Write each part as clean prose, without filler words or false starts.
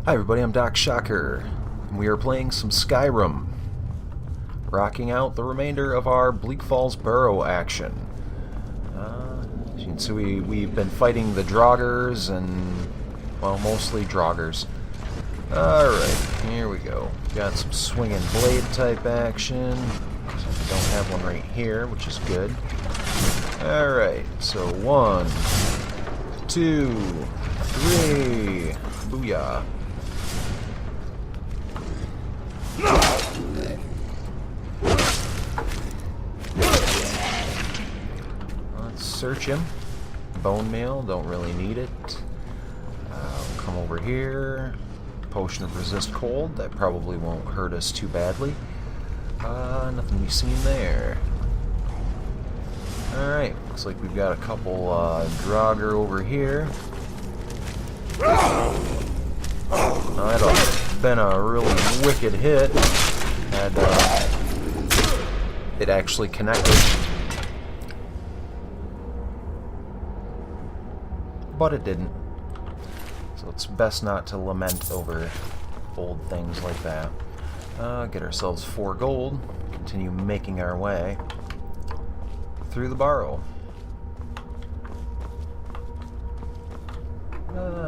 Hi everybody, I'm Doc Shocker, and we are playing some Skyrim, rocking out the remainder of our Bleak Falls Barrow action. As you can see, we've been fighting the Draugrs and, well, mostly Draugrs. Alright, here we go. Got some swinging blade type action. Don't have one right here, which is good. Alright, so 1, 2, 3, booyah. Let's search him. Bone meal, don't really need it. Come over here. Potion of resist cold, that probably won't hurt us too badly. Nothing to be seen there. Alright, looks like we've got a couple Draugr over here. That'll been a really wicked hit. And it actually connected. But it didn't. So it's best not to lament over old things like that. Get ourselves 4 gold. Continue making our way through the Barrow.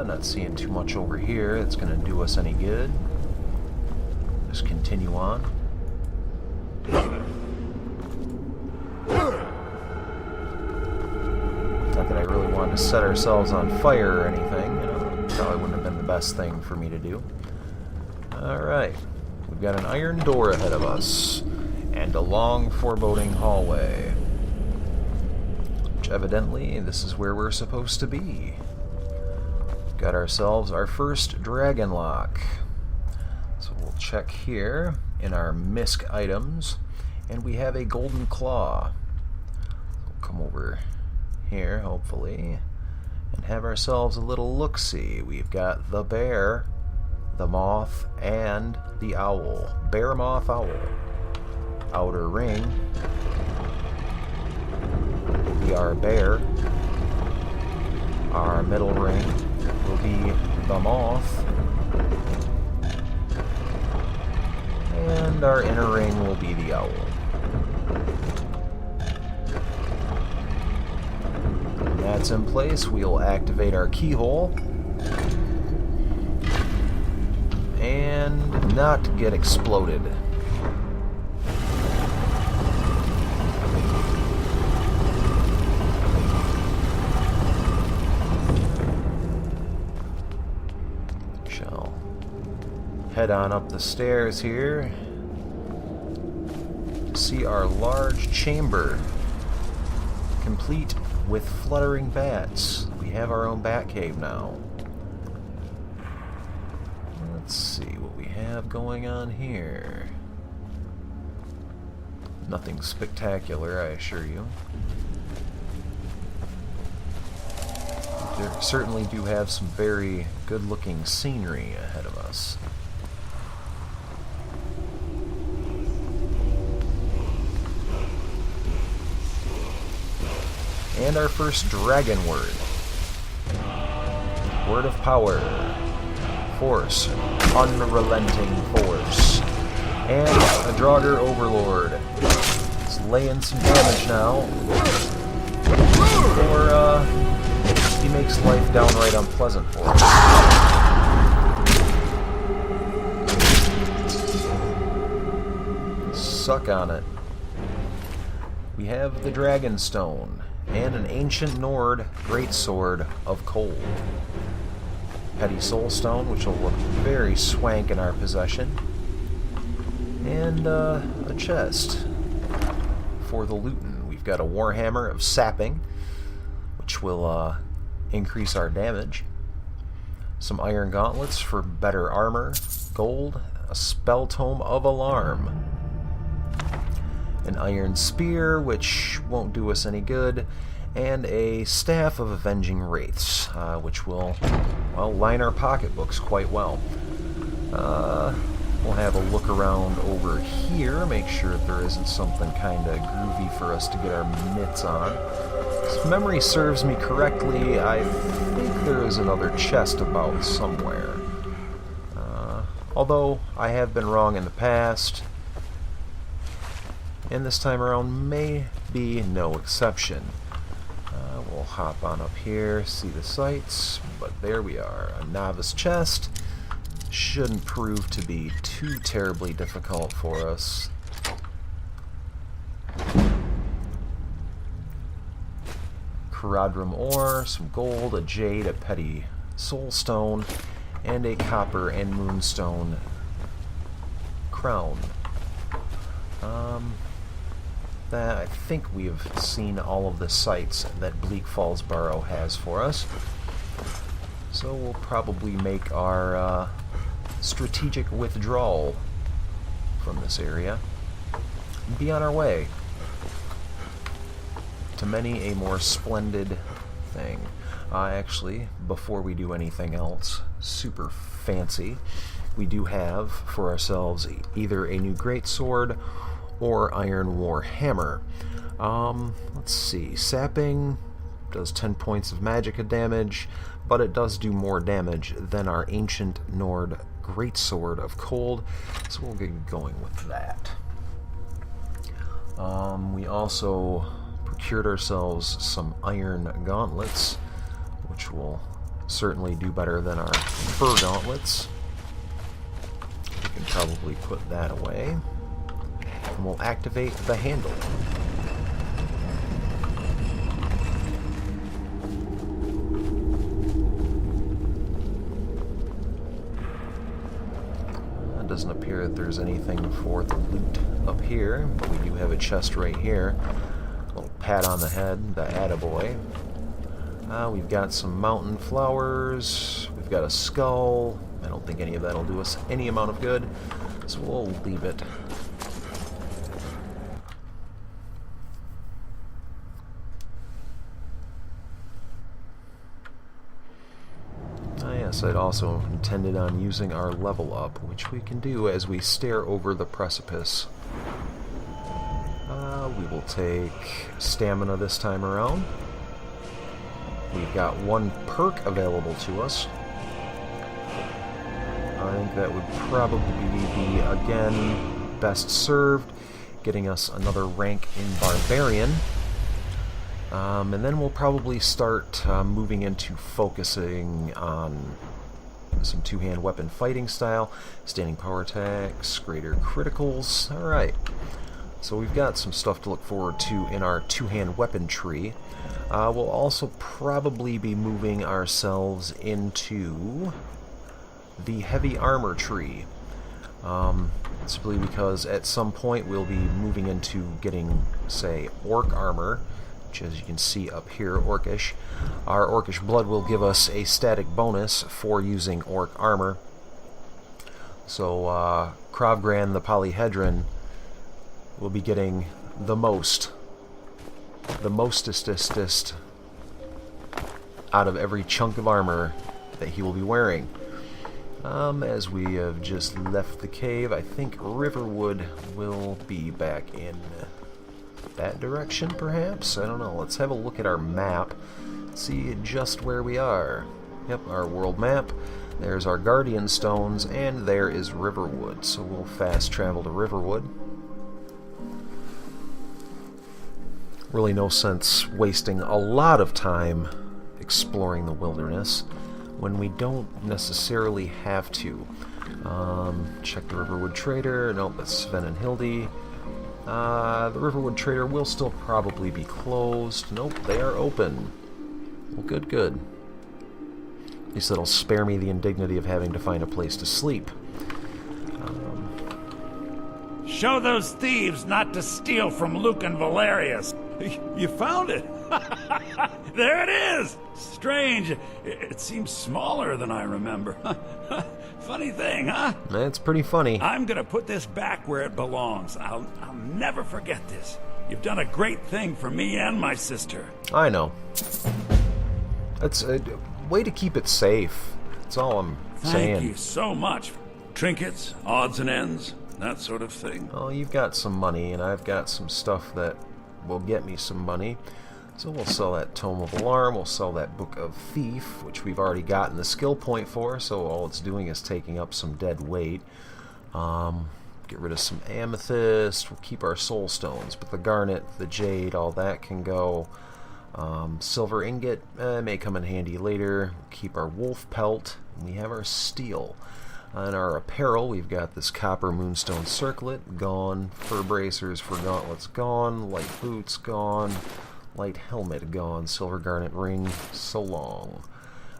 Not seeing too much over here that's going to do us any good. Just continue on. Not that I really wanted to set ourselves on fire or anything. You know, probably wouldn't have been the best thing for me to do. Alright. We've got an iron door ahead of us. And a long, foreboding hallway. Which evidently, this is where we're supposed to be. Got ourselves our first dragon lock. So we'll check here in our misc items, and we have a golden claw. We'll come over here, hopefully, and have ourselves a little look-see. We've got the bear, the moth, and the owl. Bear, moth, owl. Outer ring will be our bear. Our middle ring will be the moth. And our inner ring will be the owl. When that's in place, we'll activate our keyhole and not get exploded. Head on up the stairs here to see our large chamber, complete with fluttering bats. We have our own bat cave now. Let's see what we have going on here. Nothing spectacular, I assure you. We certainly do have some very good-looking scenery ahead of us. And our first dragon word. Word of power. Force. Unrelenting force. And a Draugr overlord. It's laying some damage now. Or, he makes life downright unpleasant for us. Suck on it. We have the Dragon Stone. And an ancient Nord greatsword of cold. Petty soulstone, which will look very swank in our possession. And a chest for the lootin'. We've got a warhammer of sapping, which will increase our damage. Some iron gauntlets for better armor. Gold. A spell tome of alarm. An iron spear, which won't do us any good, and a staff of avenging wraiths, which will, well, line our pocketbooks quite well. We'll have a look around over here, make sure that there isn't something kind of groovy for us to get our mitts on. If memory serves me correctly, I think there is another chest about somewhere. Although, I have been wrong in the past, and this time around may be no exception. We'll hop on up here, see the sights, but there we are. A novice chest. Shouldn't prove to be too terribly difficult for us. Caradrum ore, some gold, a jade, a petty soulstone, and a copper and moonstone crown. I think we have seen all of the sights that Bleak Falls Barrow has for us. So we'll probably make our strategic withdrawal from this area and be on our way to many a more splendid thing. Actually, before we do anything else super fancy, we do have for ourselves either a new greatsword or iron war hammer. Let's see, sapping does 10 points of magicka damage, but it does do more damage than our ancient Nord greatsword of cold, so we'll get going with that. We also procured ourselves some iron gauntlets, which will certainly do better than our fur gauntlets. We can probably put that away. And we'll activate the handle. It doesn't appear that there's anything for the loot up here, but we do have a chest right here. A little pat on the head, the attaboy. We've got some mountain flowers, we've got a skull. I don't think any of that will do us any amount of good, so we'll leave it. Yes, I'd also intended on using our level up, which we can do as we stare over the precipice. We will take stamina this time around. We've got one perk available to us. I think that would probably be, again, best served, getting us another rank in Barbarian. And then we'll probably start moving into focusing on some two-hand weapon fighting style, standing power attacks, greater criticals. Alright, so we've got some stuff to look forward to in our two-hand weapon tree. We'll also probably be moving ourselves into the heavy armor tree. Simply because at some point we'll be moving into getting, say, orc armor, which, as you can see up here, orcish. Our orcish blood will give us a static bonus for using orc armor. So Kravgran the Polyhedron will be getting the mostest out of every chunk of armor that he will be wearing. As we have just left the cave, I think Riverwood will be back in that direction, perhaps? I don't know. Let's have a look at our map, see just where we are. Yep, our world map. There's our Guardian Stones, and there is Riverwood. So we'll fast travel to Riverwood. Really no sense wasting a lot of time exploring the wilderness when we don't necessarily have to. Check the Riverwood Trader. Nope, that's Sven and Hildy. The Riverwood Trader will still probably be closed. Nope, they are open. Well, good, good. At least that'll spare me the indignity of having to find a place to sleep. Show those thieves not to steal from Luke and Valerius. You found it. There it is. Strange. It seems smaller than I remember. Funny thing, huh? That's pretty funny. I'm gonna put this back where it belongs. I'll never forget this. You've done a great thing for me and my sister. I know. That's a way to keep it safe. That's all I'm saying. Thank you so much. Trinkets, odds and ends, that sort of thing. Oh, you've got some money, and I've got some stuff that will get me some money. So we'll sell that Tome of Alarm, we'll sell that Book of Thief, which we've already gotten the skill point for, so all it's doing is taking up some dead weight. Get rid of some amethyst, we'll keep our soul stones, but the garnet, the jade, all that can go. Silver ingot may come in handy later. We'll keep our wolf pelt, and we have our steel. On our apparel, we've got this copper moonstone circlet, gone. Fur bracers for gauntlets, gone. Light boots, gone. Light helmet, gone. Silver garnet ring, so long.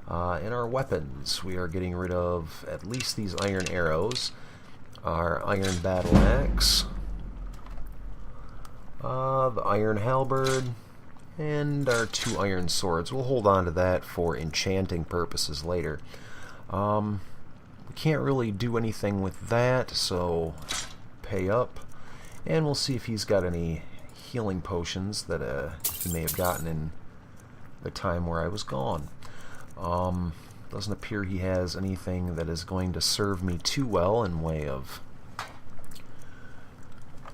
In our weapons, we are getting rid of at least these iron arrows. Our iron battle axe. The iron halberd. And our 2 iron swords. We'll hold on to that for enchanting purposes later. We can't really do anything with that, so pay up. And we'll see if he's got any healing potions that he may have gotten in the time where I was gone. Doesn't appear he has anything that is going to serve me too well in way of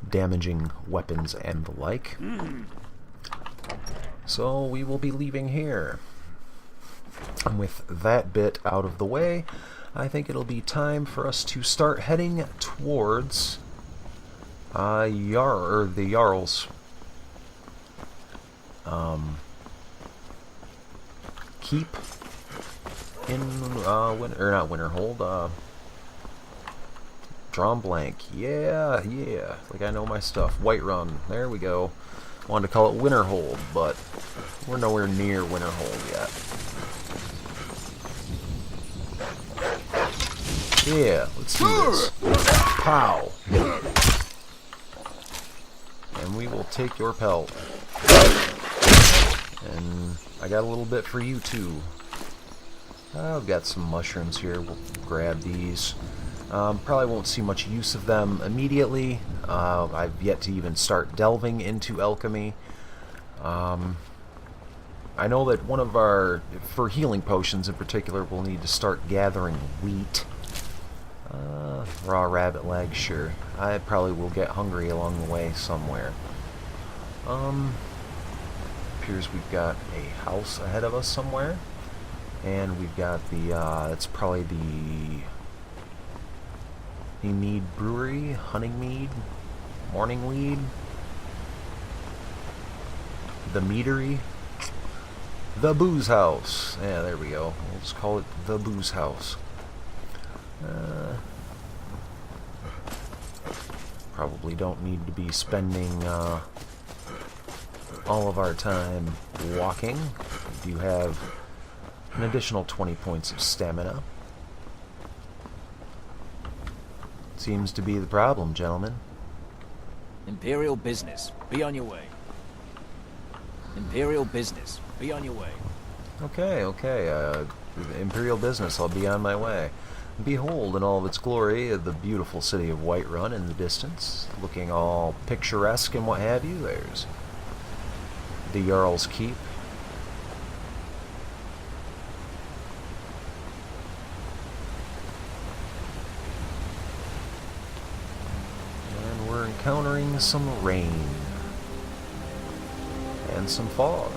damaging weapons and the like. So we will be leaving here. And with that bit out of the way, I think it'll be time for us to start heading towards the Jarl's keep in not Winterhold. Drawn blank. Yeah. Like I know my stuff. Whiterun. There we go. Wanted to call it Winterhold, but we're nowhere near Winterhold yet. Yeah, let's do this. Pow! And we will take your pelt. And I got a little bit for you too. I've got some mushrooms here. We'll grab these. Probably won't see much use of them immediately. I've yet to even start delving into alchemy. I know that one of our, for healing potions in particular, we'll need to start gathering wheat. Raw rabbit leg, sure. I probably will get hungry along the way somewhere. Appears we've got a house ahead of us somewhere. And we've got the, it's probably the mead brewery, hunting mead, morning weed, the meadery, the booze house. Yeah, there we go. We'll just call it the booze house. Probably don't need to be spending all of our time walking. We do have an additional 20 points of stamina. Seems to be the problem, gentlemen. Imperial business. Be on your way. Imperial business. Be on your way. Okay. Imperial business. I'll be on my way. Behold, in all of its glory, the beautiful city of Whiterun in the distance, looking all picturesque and what have you. There's the Jarl's Keep. And we're encountering some rain and some fog.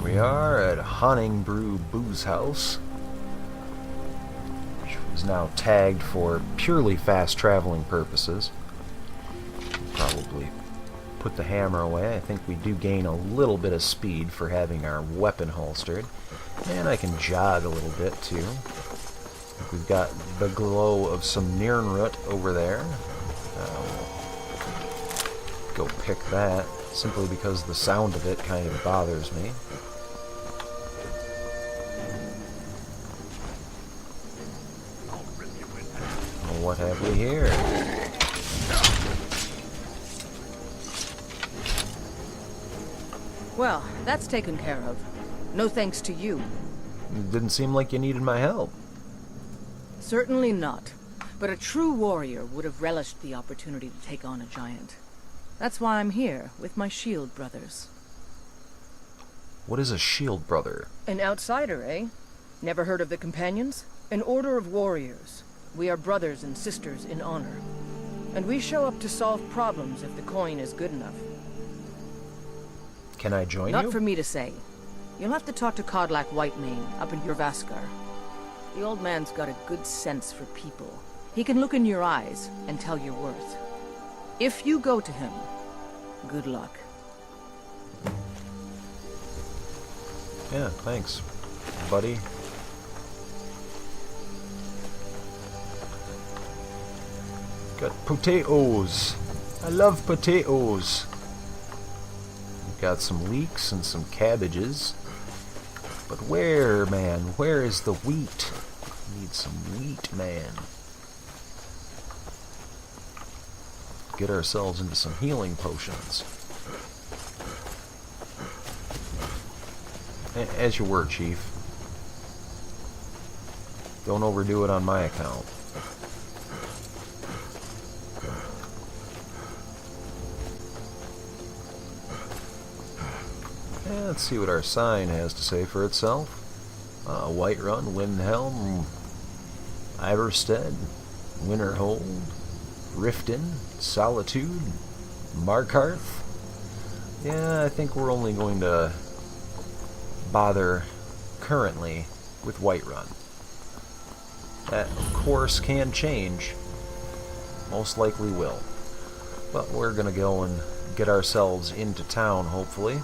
We are at Honning Brew Booze House, which was now tagged for purely fast traveling purposes. Probably put the hammer away. I think we do gain a little bit of speed for having our weapon holstered, and I can jog a little bit too. We've got the glow of some Nirnroot over there. Go pick that, simply because the sound of it kind of bothers me. What have we here? Well, that's taken care of. No thanks to you. It didn't seem like you needed my help. Certainly not. But a true warrior would have relished the opportunity to take on a giant. That's why I'm here, with my shield brothers. What is a shield brother? An outsider, eh? Never heard of the Companions? An order of warriors. We are brothers and sisters in honor. And we show up to solve problems if the coin is good enough. Can I join you? Not for me to say. You'll have to talk to Codlac Whitemane up in Jorvaskar. The old man's got a good sense for people. He can look in your eyes and tell your worth. If you go to him, good luck. Yeah, thanks, buddy. Got potatoes. I love potatoes. We've got some leeks and some cabbages. But where, man? Where is the wheat? Need some wheat, man. Get ourselves into some healing potions. As you were, Chief. Don't overdo it on my account. Let's see what our sign has to say for itself. Whiterun, Windhelm, Iverstead, Winterhold, Riften, Solitude, Markarth. Yeah, I think we're only going to bother currently with Whiterun. That, of course, can change. Most likely will. But we're going to go and get ourselves into town, hopefully.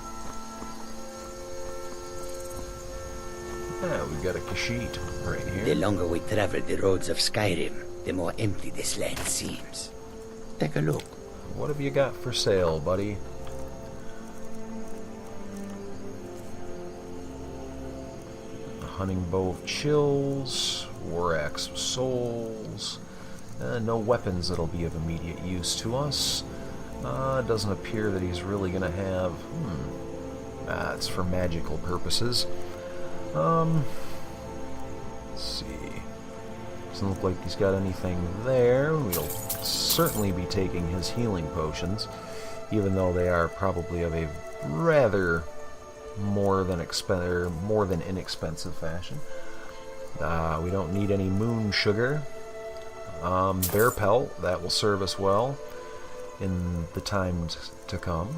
Yeah, we've got a Kashyyyk right here. The longer we travel the roads of Skyrim, the more empty this land seems. Take a look. What have you got for sale, buddy? A hunting bow of chills, war axe of souls. No weapons that'll be of immediate use to us. It doesn't appear that he's really gonna have... it's for magical purposes. Let's see. Doesn't look like he's got anything there. We'll certainly be taking his healing potions, even though they are probably of a rather more than inexpensive fashion. We don't need any moon sugar. Bear pelt, that will serve us well in the time to come.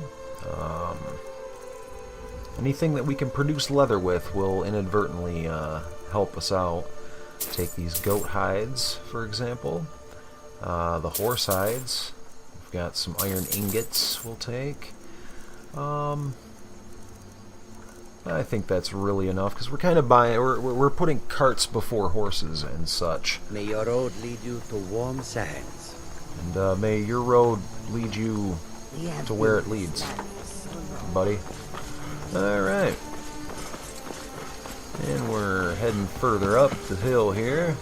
Anything that we can produce leather with will inadvertently help us out. Take these goat hides, for example. The horse hides. We've got some iron ingots we'll take. I think that's really enough, because we're kind of buying... We're putting carts before horses and such. May your road lead you to warm sands. And may your road lead you to where it leads, buddy. Alright. And we're heading further up the hill here,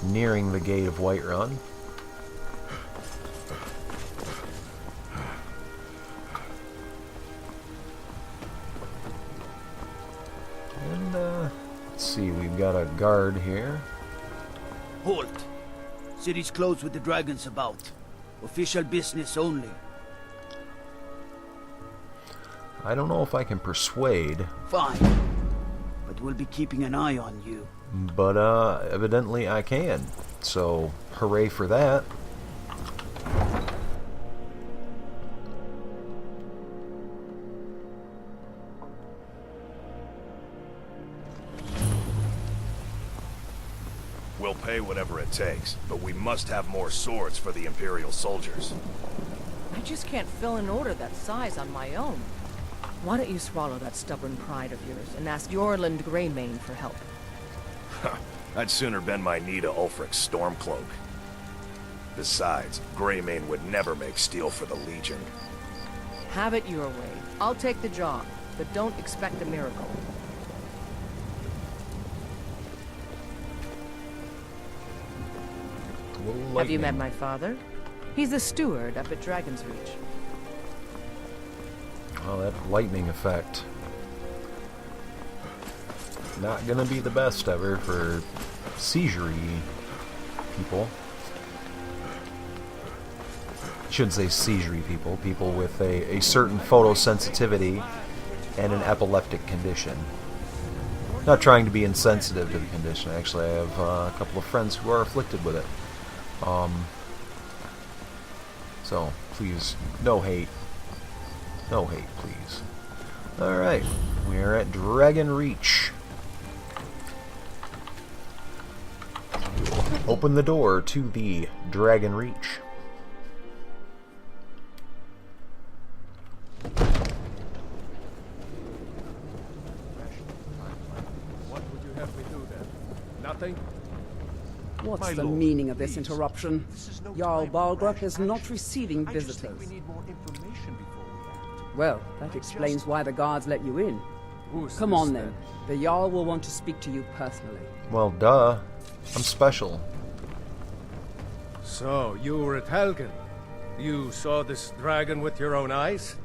nearing the gate of Whiterun. And, let's see, we've got a guard here. Halt! City's closed with the dragons about. Official business only. I don't know if I can persuade. Fine. But we'll be keeping an eye on you. But, evidently I can. So, hooray for that. We'll pay whatever it takes, but we must have more swords for the Imperial soldiers. I just can't fill an order that size on my own. Why don't you swallow that stubborn pride of yours and ask Yorland Greymane for help? I'd sooner bend my knee to Ulfric's Stormcloak. Besides, Greymane would never make steel for the Legion. Have it your way. I'll take the job, but don't expect a miracle. Have you met my father? He's the steward up at Dragon's Reach. Well, that lightning effect. Not gonna be the best ever for seizure-y people. I shouldn't say seizure-y people. People with a certain photosensitivity and an epileptic condition. Not trying to be insensitive to the condition. Actually, I have a couple of friends who are afflicted with it. So, please, no hate. No hate, please. Alright, we are at Dragon Reach. Open the door to the Dragon Reach. What would you have me do then? Nothing? What's My the lord, meaning of this please. interruption? This is no Jarl time for Balgruuf rash is not action. receiving I just think visitors. we need more information before we act. Well, that explains why the guards let you in. Who's Come this, on then. The Jarl will want to speak to you personally. Well, duh. I'm special. So, you were at Helgen. You saw this dragon with your own eyes?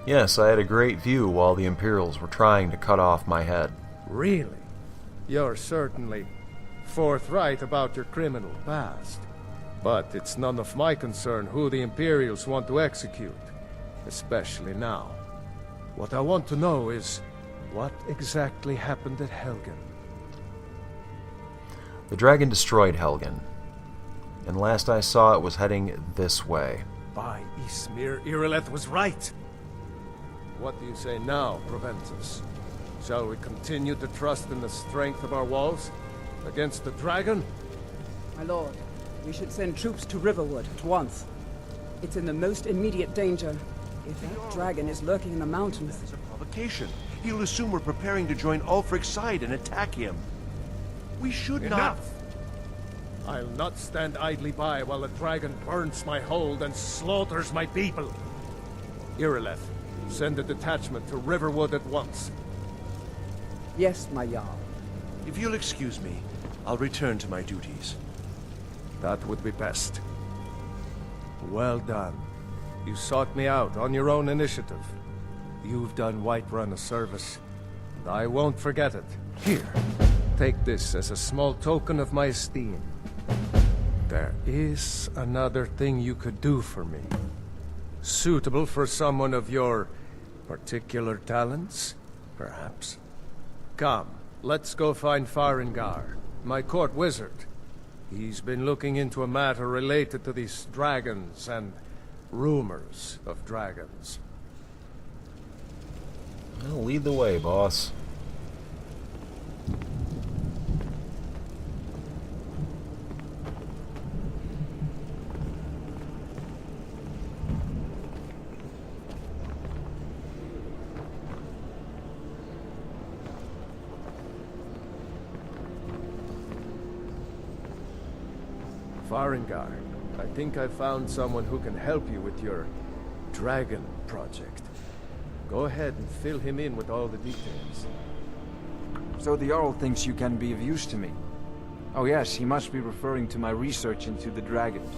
Yes, I had a great view while the Imperials were trying to cut off my head. Really? You're certainly forthright about your criminal past. But it's none of my concern who the Imperials want to execute. Especially now. What I want to know is, what exactly happened at Helgen? The dragon destroyed Helgen, and last I saw it was heading this way. By Ismir, Irileth was right. What do you say now, Proventus? Shall we continue to trust in the strength of our walls? Against the dragon? My lord, we should send troops to Riverwood at once. It's in the most immediate danger. If that dragon is lurking in the mountains... It's a provocation. He'll assume we're preparing to join Ulfric's side and attack him. We should not... Enough! I'll not stand idly by while the dragon burns my hold and slaughters my people. Irileth, send a detachment to Riverwood at once. Yes, my Jarl. If you'll excuse me, I'll return to my duties. That would be best. Well done. You sought me out on your own initiative. You've done Whiterun a service, and I won't forget it. Here, take this as a small token of my esteem. There is another thing you could do for me. Suitable for someone of your particular talents, perhaps. Come, let's go find Farengar, my court wizard. He's been looking into a matter related to these dragons and rumors of dragons. Well, lead the way, boss. Farengar, I think I found someone who can help you with your dragon project. Go ahead and fill him in with all the details. So the Jarl thinks you can be of use to me. Oh yes, he must be referring to my research into the dragons.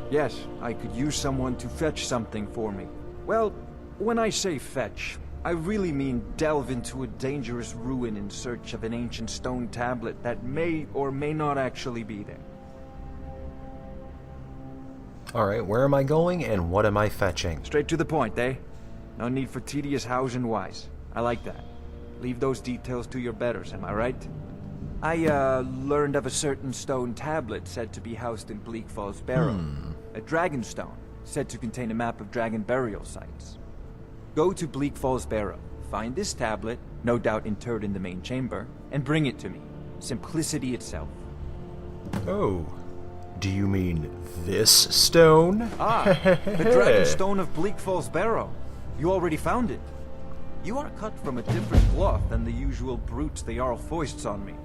Yes, I could use someone to fetch something for me. Well, when I say fetch, I really mean delve into a dangerous ruin in search of an ancient stone tablet that may or may not actually be there. Alright, where am I going and what am I fetching? Straight to the point, eh? No need for tedious hows and whys. I like that. Leave those details to your betters, am I right? I, learned of a certain stone tablet said to be housed in Bleak Falls Barrow. A dragon stone, said to contain a map of dragon burial sites. Go to Bleak Falls Barrow, find this tablet, no doubt interred in the main chamber, and bring it to me. Simplicity itself. Oh. Do you mean this stone? Ah, the dragon stone of Bleak Falls Barrow. You already found it. You are cut from a different cloth than the usual brutes the Jarl foists on me.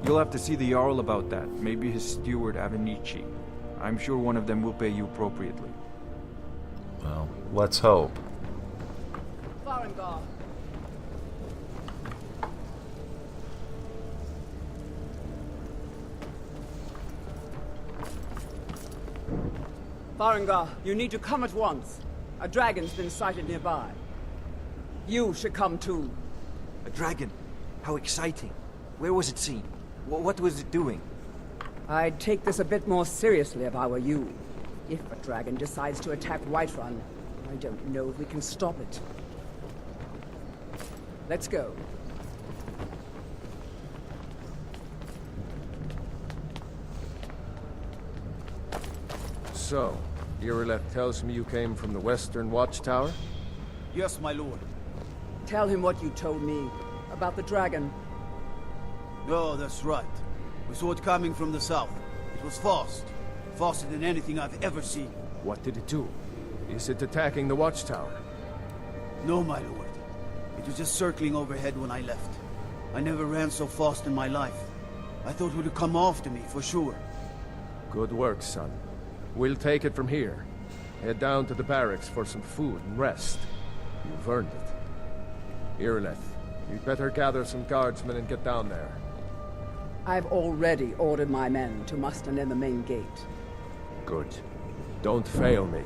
You'll have to see the Jarl about that. Maybe his steward Avenici. I'm sure one of them will pay you appropriately. Well, let's hope. Farengar. Farengar, you need to come at once. A dragon's been sighted nearby. You should come too. A dragon? How exciting. Where was it seen? What was it doing? I'd take this a bit more seriously if I were you. If a dragon decides to attack Whiterun, I don't know if we can stop it. Let's go. So, Irileth tells me you came from the Western Watchtower? Yes, my lord. Tell him what you told me about the dragon. Oh, that's right. We saw it coming from the south. It was fast. Faster than anything I've ever seen. What did it do? Is it attacking the Watchtower? No, my lord. It was just circling overhead when I left. I never ran so fast in my life. I thought it would come after me, for sure. Good work, son. We'll take it from here. Head down to the barracks for some food and rest. You've earned it. Irileth, you'd better gather some guardsmen and get down there. I've already ordered my men to muster near the main gate. Good. Don't fail me.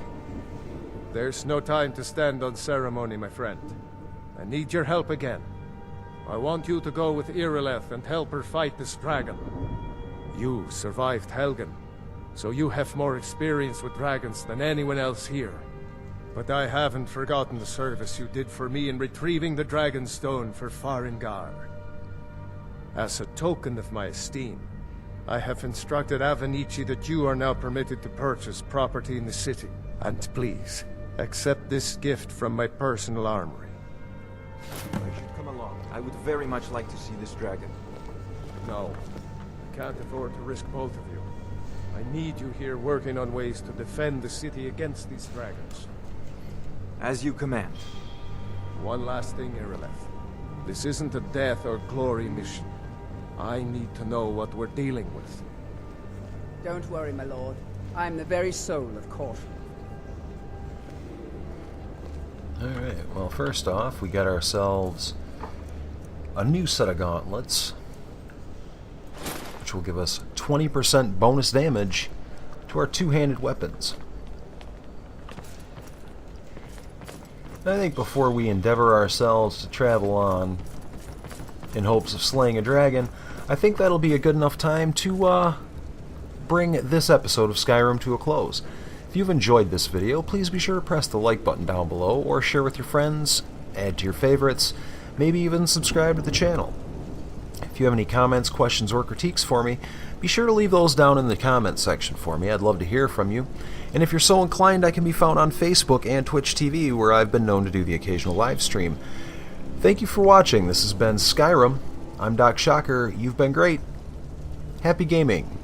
There's no time to stand on ceremony, my friend. I need your help again. I want you to go with Irileth and help her fight this dragon. You survived Helgen, so you have more experience with dragons than anyone else here. But I haven't forgotten the service you did for me in retrieving the Dragon Stone for Farengar. As a token of my esteem, I have instructed Avenici that you are now permitted to purchase property in the city. And please, accept this gift from my personal armory. I should come along. I would very much like to see this dragon. No, I can't afford to risk both of you. I need you here working on ways to defend the city against these dragons. As you command. One last thing, Irileth. This isn't a death or glory mission. I need to know what we're dealing with. Don't worry, my lord. I'm the very soul of caution. Alright, well, first off, we got ourselves a new set of gauntlets, which will give us 20% bonus damage to our two-handed weapons. I think before we endeavor ourselves to travel on in hopes of slaying a dragon, I think that'll be a good enough time to bring this episode of Skyrim to a close. If you've enjoyed this video, please be sure to press the like button down below, or share with your friends, add to your favorites, maybe even subscribe to the channel. If you have any comments, questions, or critiques for me, be sure to leave those down in the comments section for me. I'd love to hear from you. And if you're so inclined, I can be found on Facebook and Twitch TV, where I've been known to do the occasional live stream. Thank you for watching. This has been Skyrim. I'm Doc Shocker. You've been great. Happy gaming.